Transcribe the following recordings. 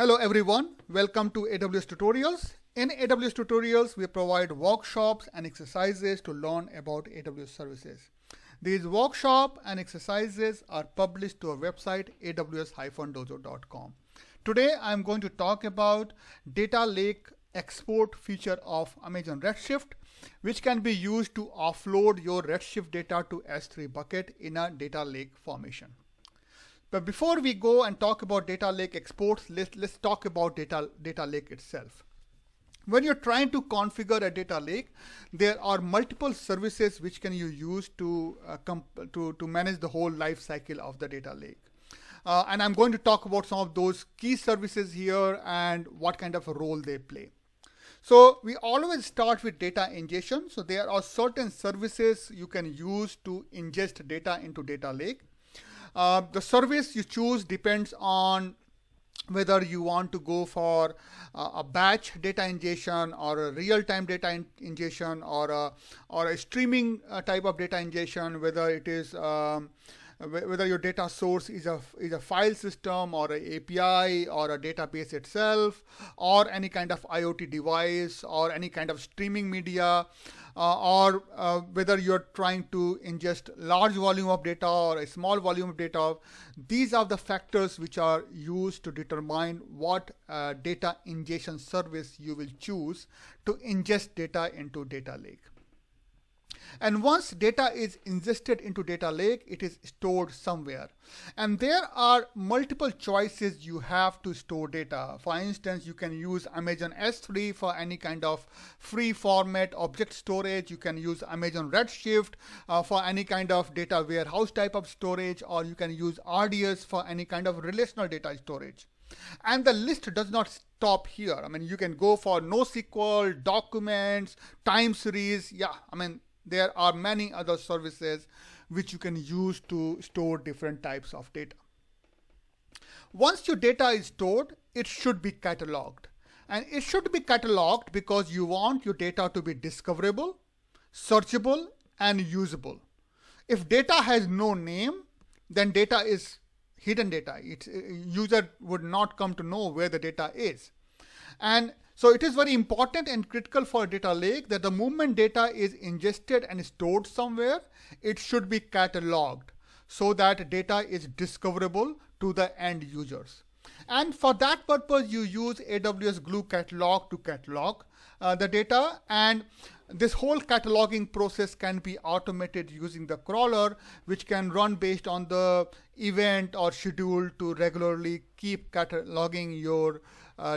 Hello everyone, welcome to AWS Tutorials. In AWS Tutorials, we provide workshops and exercises to learn about AWS services. These workshops and exercises are published to our website aws-dojo.com. Today, I'm going to talk about data lake export feature of Amazon Redshift, which can be used to offload your Redshift data to S3 bucket in a data lake formation. But before we go and talk about data lake exports, let's talk about data lake itself. When you're trying to configure a data lake, there are multiple services which can you use to manage the whole life cycle of the data lake. And I'm going to talk about some of those key services here and what kind of a role they play. So we always start with data ingestion. So there are certain services you can use to ingest data into data lake. The service you choose depends on whether you want to go for a batch data ingestion or a real-time data ingestion or a streaming type of data ingestion, whether it is whether your data source is a file system or an API or a database itself or any kind of IoT device or any kind of streaming media, or whether you're trying to ingest large volume of data or a small volume of data. These are the factors which are used to determine what data ingestion service you will choose to ingest data into data lake. And once data is ingested into data lake, it is stored somewhere. And there are multiple choices you have to store data. For instance, you can use Amazon S3 for any kind of free format object storage. You can use Amazon Redshift for any kind of data warehouse type of storage, or you can use RDS for any kind of relational data storage. And the list does not stop here. I mean, you can go for NoSQL, documents, time series. Yeah, I mean, there are many other services which you can use to store different types of data. Once your data is stored, it should be cataloged. And it should be cataloged because you want your data to be discoverable, searchable, and usable. If data has no name, then data is hidden data. User would not come to know where the data is. And so it is very important and critical for a data lake that the moment data is ingested and stored somewhere, it should be cataloged so that data is discoverable to the end users. And for that purpose, you use AWS Glue Catalog to catalog the data, and this whole cataloging process can be automated using the crawler, which can run based on the event or schedule to regularly keep cataloging your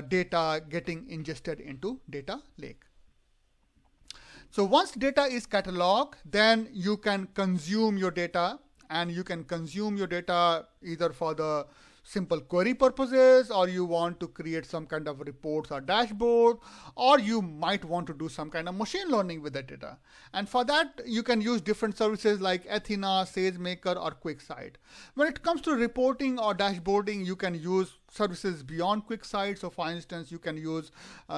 data getting ingested into data lake. So once data is cataloged, then you can consume your data, and you can consume your data either for the simple query purposes, or you want to create some kind of reports or dashboard, or you might want to do some kind of machine learning with the data. And for that, you can use different services like Athena, SageMaker, or QuickSight. When it comes to reporting or dashboarding, you can use services beyond QuickSight. So for instance, you can use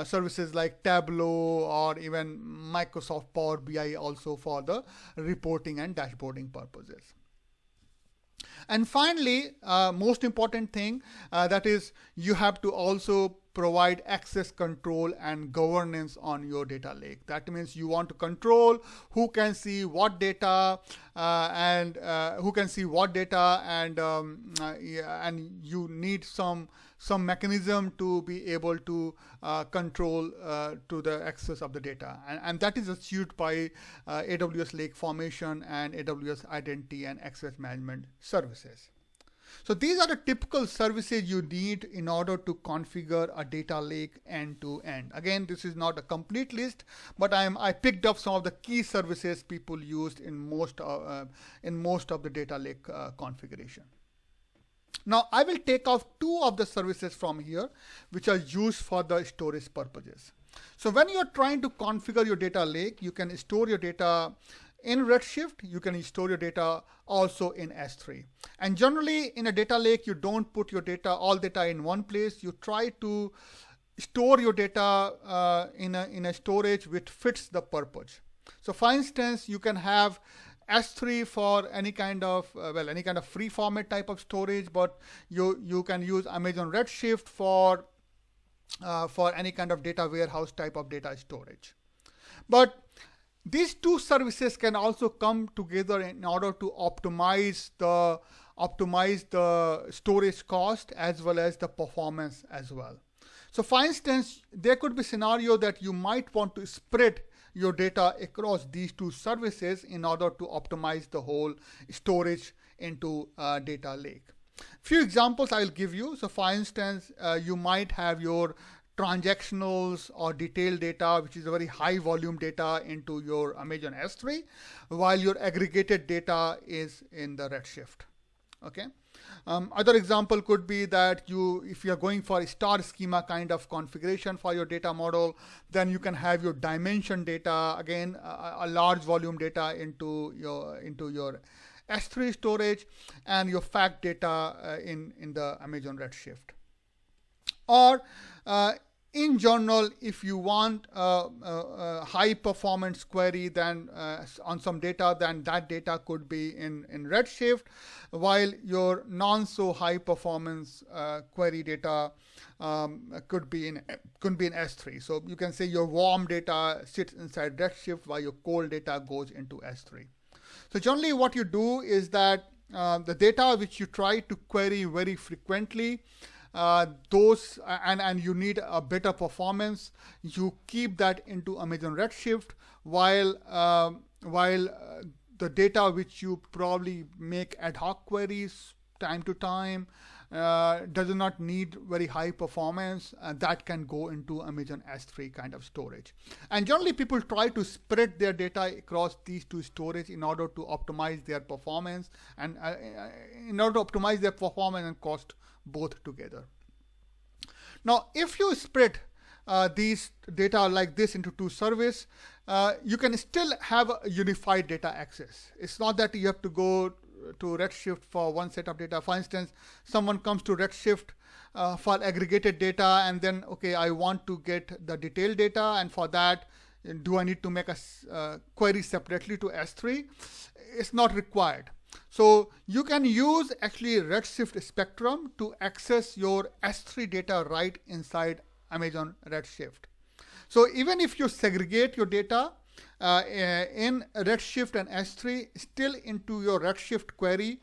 services like Tableau or even Microsoft Power BI also for the reporting and dashboarding purposes. And finally, most important thing, that is you have to also provide access control and governance on your data lake. That means you want to control who can see what data and you need some mechanism to be able to control to the access of the data. And that is achieved by AWS Lake Formation and AWS Identity and Access Management services. So these are the typical services you need in order to configure a data lake end to end. Again, this is not a complete list, but I picked up some of the key services people used in most of the data lake configuration. Now I will take off two of the services from here which are used for the storage purposes. So when you are trying to configure your data lake, you can store your data in Redshift. You can store your data also in S3. And generally in a data lake, you don't put your data, all data in one place. You try to store your data in a storage which fits the purpose. So for instance, you can have S3 for any kind of free format type of storage, but you can use Amazon Redshift for for any kind of data warehouse type of data storage. But these two services can also come together in order to optimize the storage cost as well as the performance as well. So for instance, there could be a scenario that you might want to spread your data across these two services in order to optimize the whole storage into a data lake. Few examples I'll give you. So for instance, you might have your transactionals or detailed data, which is a very high volume data, into your Amazon S3, while your aggregated data is in the Redshift. Okay. Other example could be that if you're going for a star schema kind of configuration for your data model, then you can have your dimension data, again, a large volume data into your S3 storage, and your fact data in the Amazon Redshift. Or in general, if you want a high performance query then on some data, then that data could be in Redshift, while your non so high performance query data could be in S3. So you can say your warm data sits inside Redshift while your cold data goes into S3. So generally what you do is that the data which you try to query very frequently, and you need a better performance, you keep that into Amazon Redshift, while the data which you probably make ad hoc queries time to time does not need very high performance, that can go into Amazon S3 kind of storage. And generally people try to spread their data across these two storage in order to optimize their performance and cost both together. Now, if you spread these data like this into two services, you can still have a unified data access. It's not that you have to go to Redshift for one set of data. For instance, someone comes to Redshift for aggregated data, and then, okay, I want to get the detailed data, and for that, do I need to make a query separately to S3? It's not required. So you can use actually Redshift Spectrum to access your S3 data right inside Amazon Redshift. So even if you segregate your data in Redshift and S3 still into your Redshift query,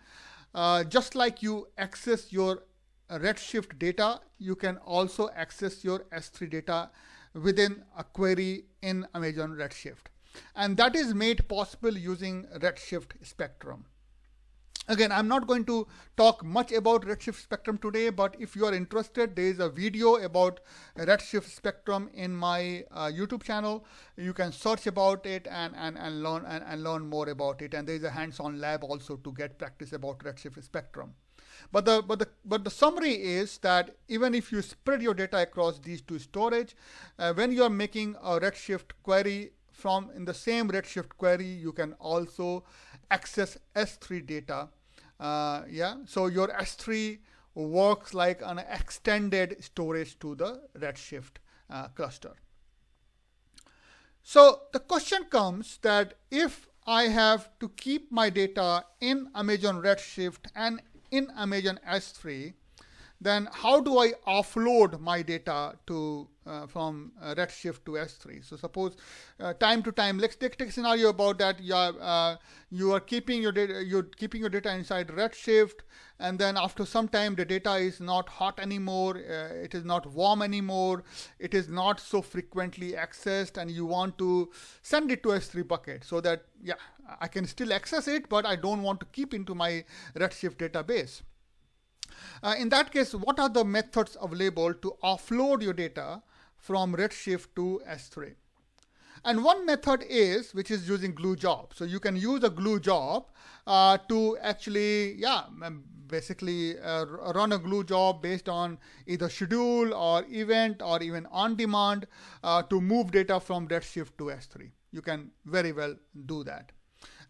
just like you access your Redshift data, you can also access your S3 data within a query in Amazon Redshift. And that is made possible using Redshift Spectrum. Again, I'm not going to talk much about Redshift Spectrum today, but if you are interested, there is a video about Redshift Spectrum in my YouTube channel. You can search about it and learn more about it. And there is a hands-on lab also to get practice about Redshift Spectrum. But the summary is that even if you spread your data across these two storage, when you are making a Redshift query from in the same Redshift query, you can also access S3 data. So your S3 works like an extended storage to the Redshift cluster. So the question comes that if I have to keep my data in Amazon Redshift and in Amazon S3, then how do I offload my data to from Redshift to S3? So suppose time to time, let's take a scenario about that. You are keeping your data inside Redshift, and then after some time the data is not hot anymore, it is not warm anymore, it is not so frequently accessed, and you want to send it to S3 bucket so that I can still access it, but I don't want to keep into my Redshift database. In that case, what are the methods available to offload your data from Redshift to S3? And one method is, which is using glue job. So you can use a glue job to actually, basically run a glue job based on either schedule or event or even on demand to move data from Redshift to S3. You can very well do that.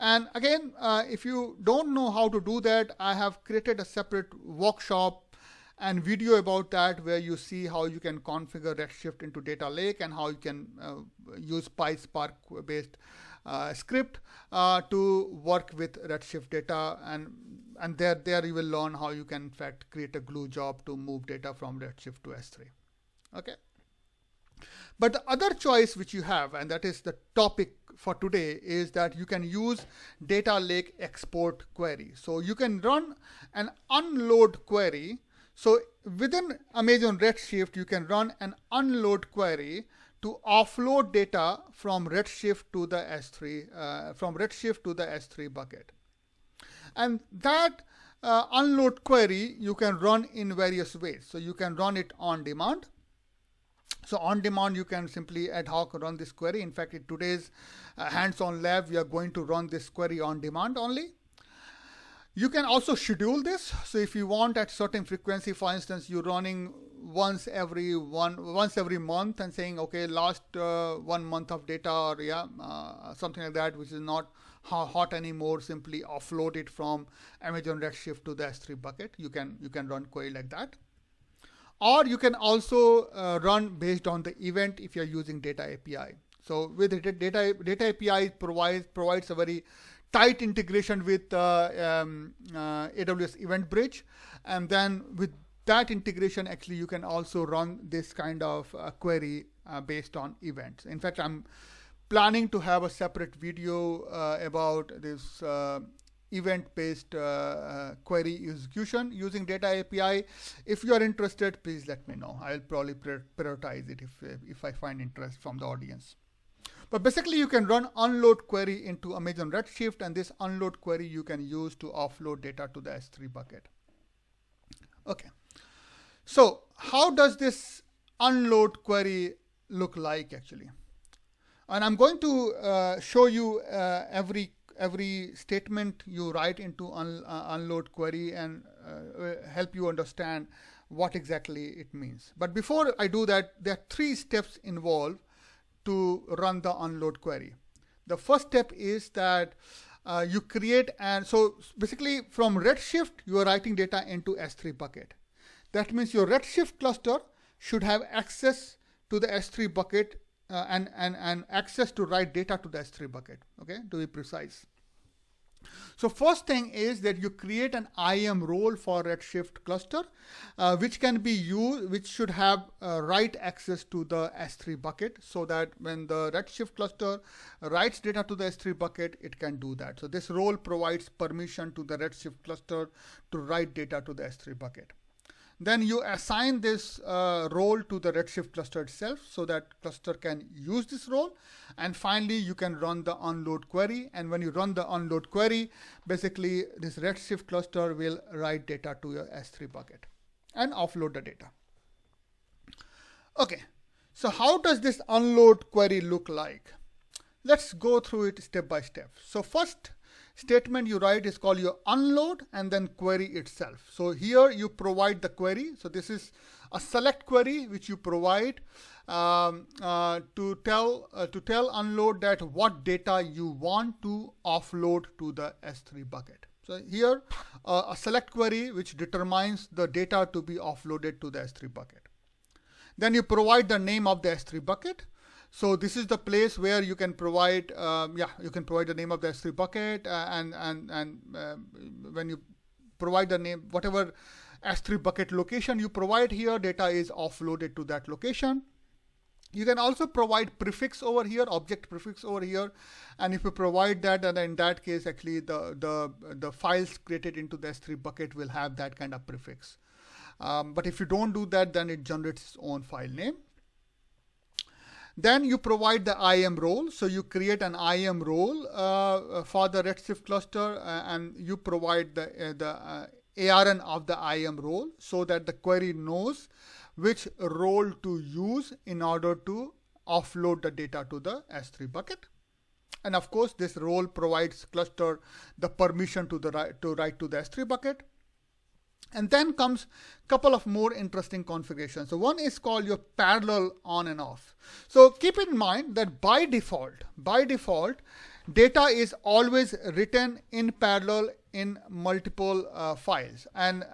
And again, if you don't know how to do that, I have created a separate workshop and video about that, where you see how you can configure Redshift into data lake and how you can use PySpark based script to work with Redshift data, and there you will learn how you can in fact create a glue job to move data from Redshift to S3. Okay. But the other choice which you have, and that is the topic for today, is that you can use data lake export query. So you can run an unload query. So within Amazon Redshift, you can run an unload query to offload data from Redshift to the S3 bucket. And that unload query you can run in various ways. So you can run it on demand. So on demand, you can simply ad hoc run this query. In fact, in today's hands-on lab, we are going to run this query on demand only. You can also schedule this. So if you want at certain frequency, for instance, you're running once every month and saying, okay, last 1 month of data, or something like that, which is not hot anymore, simply offload it from Amazon Redshift to the S3 bucket. You can run query like that. Or you can also run based on the event if you're using data API. So with data API provides a very tight integration with AWS Event Bridge. And then with that integration, actually, you can also run this kind of query based on events. In fact, I'm planning to have a separate video about this event-based query execution using data API. If you are interested, please let me know. I'll probably prioritize it if I find interest from the audience. But basically, you can run unload query into Amazon Redshift, and this unload query you can use to offload data to the S3 bucket. Okay. So how does this unload query look like actually? And I'm going to show you every statement you write into unload query and help you understand what exactly it means. But before I do that, there are 3 steps involved to run the unload query. The first step is that you create, and so basically from Redshift, you are writing data into S3 bucket. That means your Redshift cluster should have access to the S3 bucket and access to write data to the S3 bucket, okay, to be precise. So first thing is that you create an IAM role for Redshift cluster, which can be used, which should have write access to the S3 bucket, so that when the Redshift cluster writes data to the S3 bucket, it can do that. So this role provides permission to the Redshift cluster to write data to the S3 bucket. Then you assign this role to the Redshift cluster itself, so that cluster can use this role. And finally, you can run the unload query. And when you run the unload query, basically this Redshift cluster will write data to your S3 bucket and offload the data. Okay, so how does this unload query look like? Let's go through it step by step. So first statement you write is called your unload and then query itself. So here you provide the query. So this is a select query which you provide to tell unload that what data you want to offload to the S3 bucket. So here a select query which determines the data to be offloaded to the S3 bucket. Then you provide the name of the S3 bucket. So this is the place where you can provide, you can provide the name of the S3 bucket, and when you provide the name, whatever S3 bucket location you provide here, data is offloaded to that location. You can also provide prefix over here, object prefix over here, and if you provide that, then in that case, actually the files created into the S3 bucket will have that kind of prefix. But if you don't do that, then it generates its own file name. Then you provide the IAM role. So you create an IAM role for the Redshift cluster, and you provide the ARN of the IAM role so that the query knows which role to use in order to offload the data to the S3 bucket. And of course, this role provides cluster the permission to write to the S3 bucket. And then comes a couple of more interesting configurations. So one is called your parallel on and off. So keep in mind that by default, data is always written in parallel in multiple files, and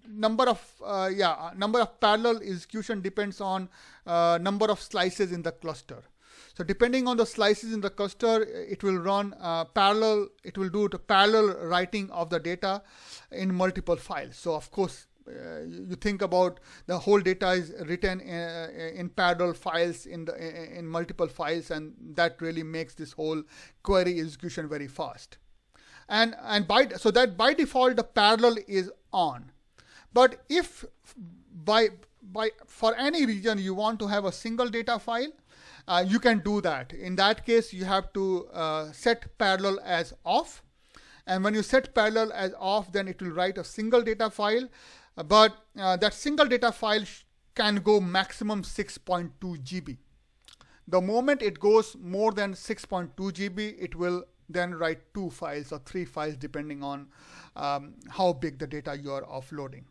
number of parallel execution depends on number of slices in the cluster. So depending on the slices in the cluster, it will run parallel. It will do the parallel writing of the data in multiple files. So of course, you think about the whole data is written in parallel files in multiple files, and that really makes this whole query execution very fast. And by default the parallel is on. But if for any reason you want to have a single data file, you can do that. In that case, you have to set parallel as off. And when you set parallel as off, then it will write a single data file. But that single data file can go maximum 6.2 GB. The moment it goes more than 6.2 GB, it will then write 2 files or 3 files depending on how big the data you are offloading.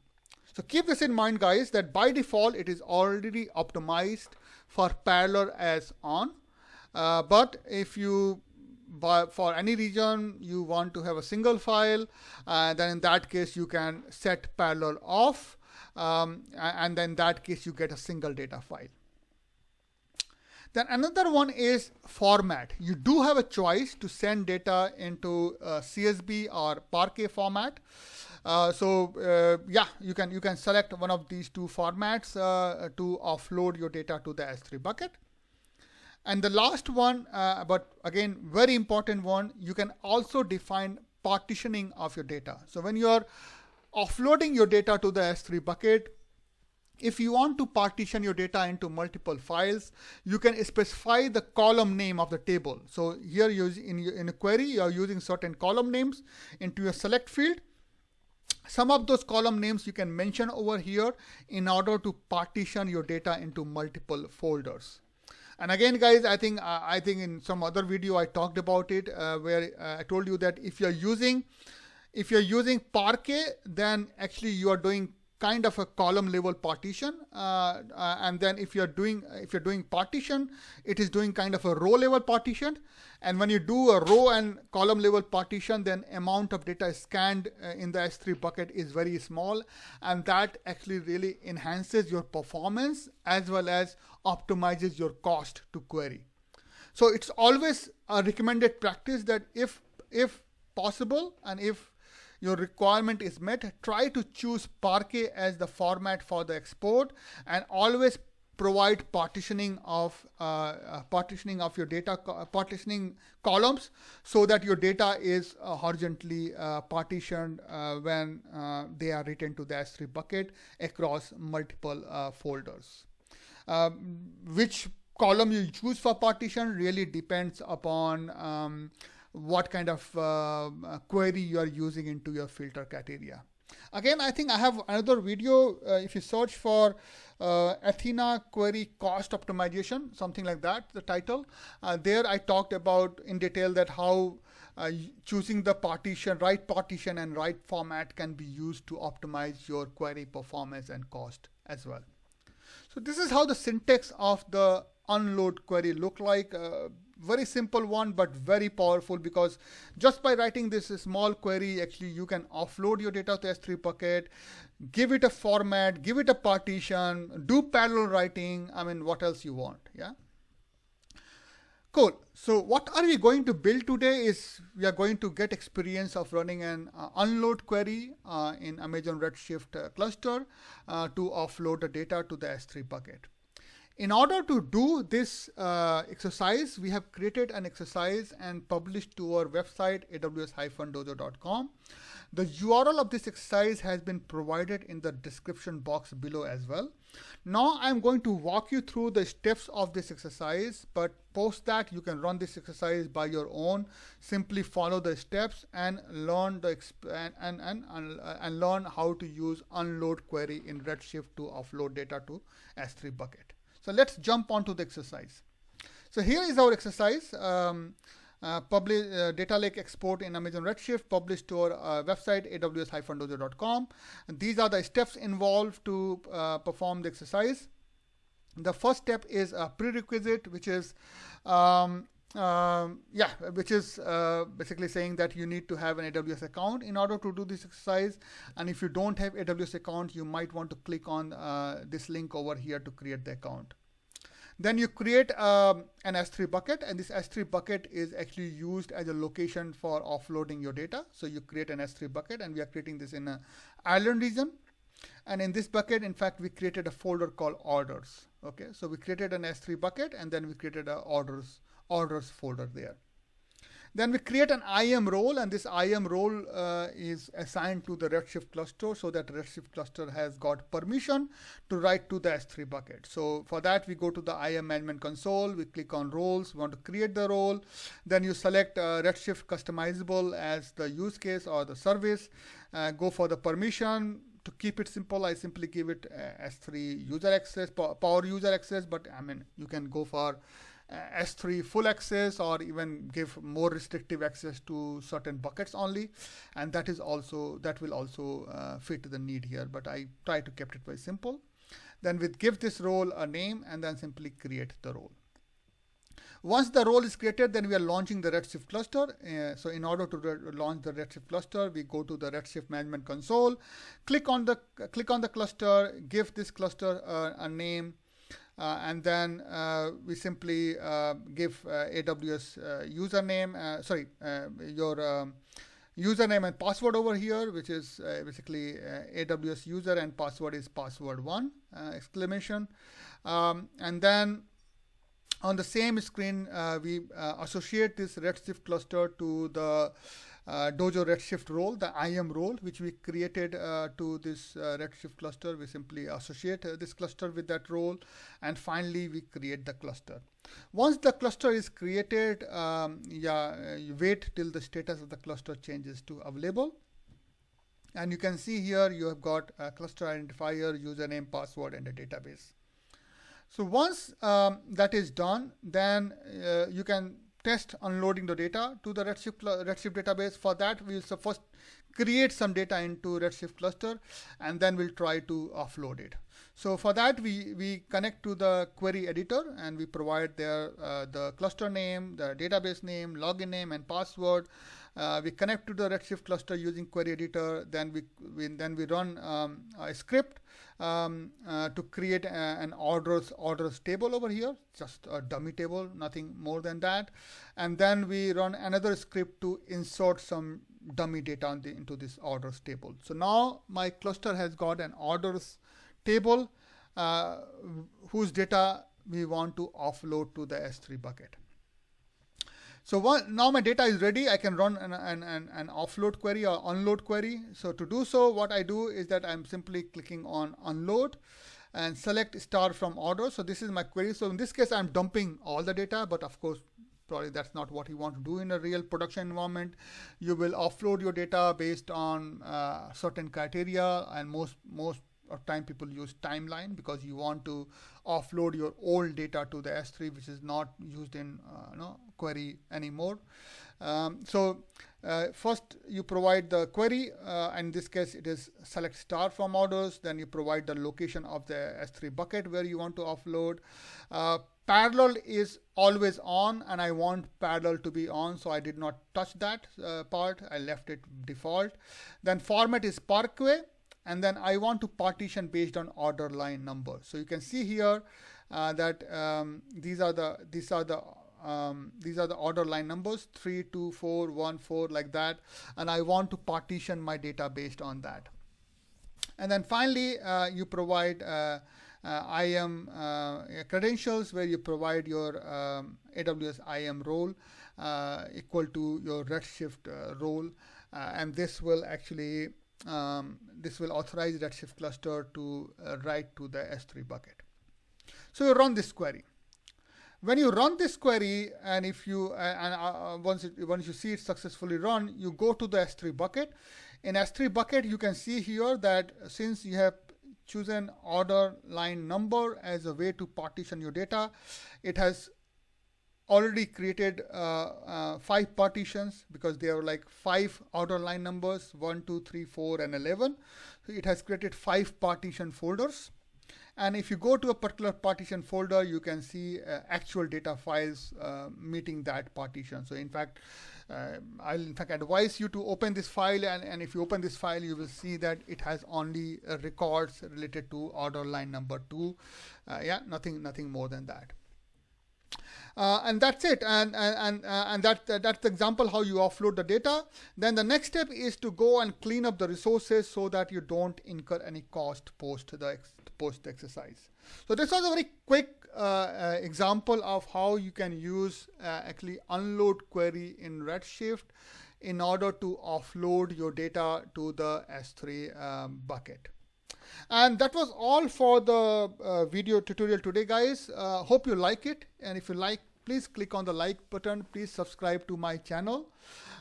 So keep this in mind, guys, that by default it is already optimized for parallel as on. But if you for any reason you want to have a single file, then in that case you can set parallel off, and then in that case you get a single data file. Then another one is format. You do have a choice to send data into CSV or Parquet format. Yeah, you can select one of these two formats to offload your data to the S3 bucket. And the last one, but again, very important one, you can also define partitioning of your data. So when you are offloading your data to the S3 bucket, if you want to partition your data into multiple files, you can specify the column name of the table. So here in a query, you are using certain column names into your select field. Some of those column names you can mention over here in order to partition your data into multiple folders. And again, guys, I think in some other video I talked about it, where I told you that if you're using Parquet, then actually you are doing kind of a column level partition, and then if you're doing partition, it is doing kind of a row level partition. And when you do a row and column level partition, then amount of data scanned in the S3 bucket is very small, and that actually really enhances your performance as well as optimizes your cost to query. So it's always a recommended practice that if possible and if your requirement is met, try to choose Parquet as the format for the export, and always provide partitioning of your data, partitioning columns, so that your data is horizontally partitioned when they are written to the S3 bucket across multiple folders. Which column you choose for partition really depends upon what kind of query you are using into your filter criteria. Again, I think I have another video. If you search for Athena query cost optimization, something like that, the title, there I talked about in detail that how choosing the right partition and right format can be used to optimize your query performance and cost as well. So this is how the syntax of the unload query look like. Very simple one, but very powerful, because just by writing this small query, actually you can offload your data to S3 bucket, give it a format, give it a partition, do parallel writing. I mean, what else you want? Yeah. Cool. So what are we going to build today is we are going to get experience of running an unload query in Amazon Redshift cluster to offload the data to the S3 bucket. In order to do this exercise, we have created an exercise and published to our website, aws-dojo.com. The URL of this exercise has been provided in the description box below as well. Now I'm going to walk you through the steps of this exercise, but post that you can run this exercise by your own. Simply follow the steps and learn and learn how to use unload query in Redshift to offload data to S3 bucket. So let's jump onto the exercise. So here is our exercise. Data lake export in Amazon Redshift, published to our website, aws-dojo.com. And these are the steps involved to perform the exercise. The first step is a prerequisite, which is basically saying that you need to have an AWS account in order to do this exercise. And if you don't have AWS account, you might want to click on this link over here to create the account. Then you create an S3 bucket, and this S3 bucket is actually used as a location for offloading your data. So you create an S3 bucket, and we are creating this in an Ireland region. And in this bucket, in fact, we created a folder called orders. Okay, so we created an S3 bucket, and then we created a orders folder there. Then we create an IAM role, and this IAM role is assigned to the Redshift cluster, so that Redshift cluster has got permission to write to the S3 bucket. So for that, we go to the IAM management console, we click on roles, we want to create the role, then you select Redshift customizable as the use case or the service, go for the permission. To keep it simple, I simply give it S3 user access, power user access, but I mean, you can go for S3 full access or even give more restrictive access to certain buckets only, and that will also fit the need here, but I try to keep it very simple. Then we give this role a name and then simply create the role. Once the role is created, then we are launching the Redshift cluster. So in order to launch the Redshift cluster, we go to the Redshift management console, click on the cluster, give this cluster a name, and then we simply give AWS username, your username and password over here, which is basically AWS user, and password is password1 exclamation, and then on the same screen, we associate this Redshift cluster to the Dojo Redshift role, the IAM role, which we created to this Redshift cluster. We simply associate this cluster with that role, and finally we create the cluster. Once the cluster is created, you wait till the status of the cluster changes to available. And you can see here you have got a cluster identifier, username, password, and a database. So once that is done, then you can test unloading the data to the Redshift database. For that, we will first create some data into Redshift cluster, and then we'll try to offload it. So for that, we connect to the query editor, and we provide there the cluster name, the database name, login name, and password. We connect to the Redshift cluster using query editor. Then we run a script to create an orders table over here, just a dummy table, nothing more than that. And then we run another script to insert some dummy data into this orders table. So now my cluster has got an orders table whose data we want to offload to the S3 bucket. So now my data is ready. I can run an offload query or unload query. So to do so, what I do is that I'm simply clicking on unload and select star from order. So this is my query. So in this case, I'm dumping all the data, but of course, probably that's not what you want to do in a real production environment. You will offload your data based on certain criteria, and most of time people use timeline because you want to offload your old data to the S3, which is not used in query anymore. First you provide the query, in this case it is select star from orders. Then you provide the location of the S3 bucket where you want to offload. Parallel is always on, and I want parallel to be on, so I did not touch that part. I left it default. Then format is Parquet, and then I want to partition based on order line number. So you can see here that these are the order line numbers 3, 2, 4, 1, 4 like that, and I want to partition my data based on that. And then finally you provide IAM credentials, where you provide your AWS IAM role equal to your Redshift role, and this will actually authorize Redshift cluster to write to the S3 bucket. So you run this query. When you run this query, and if you once you see it successfully run, you go to the S3 bucket. In S3 bucket, you can see here that since you have chosen order line number as a way to partition your data, it has already created 5 partitions, because there are like 5 order line numbers, 1, 2, 3, 4, and 11. So it has created 5 partition folders. And if you go to a particular partition folder, you can see actual data files meeting that partition. So in fact, I'll in fact advise you to open this file, and if you open this file, you will see that it has only records related to order line number 2. Nothing more than that. And that's it, and that's the example how you offload the data. Then the next step is to go and clean up the resources so that you don't incur any cost post the exercise. So this was a very quick example of how you can use actually unload query in Redshift in order to offload your data to the S3 bucket. And that was all for the video tutorial today, guys. Hope you like it, and if you like, please click on the like button. Please subscribe to my channel.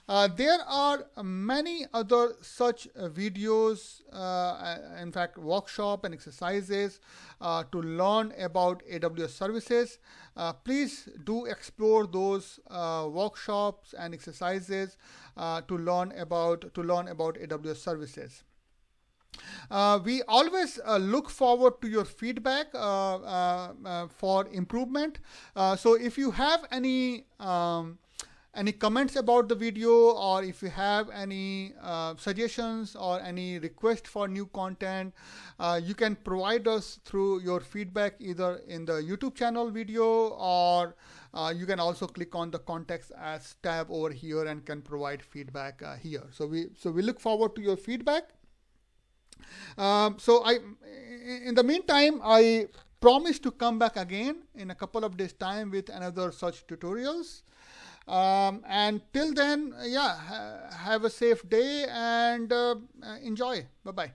There are many other such videos, in fact workshop and exercises to learn about AWS services. Please do explore those workshops and exercises to learn about AWS services. We always look forward to your feedback for improvement. So if you have any comments about the video, or if you have any suggestions or any request for new content, you can provide us through your feedback either in the YouTube channel video, or you can also click on the Contact Us tab over here and can provide feedback here. So we look forward to your feedback. In the meantime, I promise to come back again in a couple of days' time with another such tutorials. And till then, yeah, have a safe day and enjoy. Bye-bye.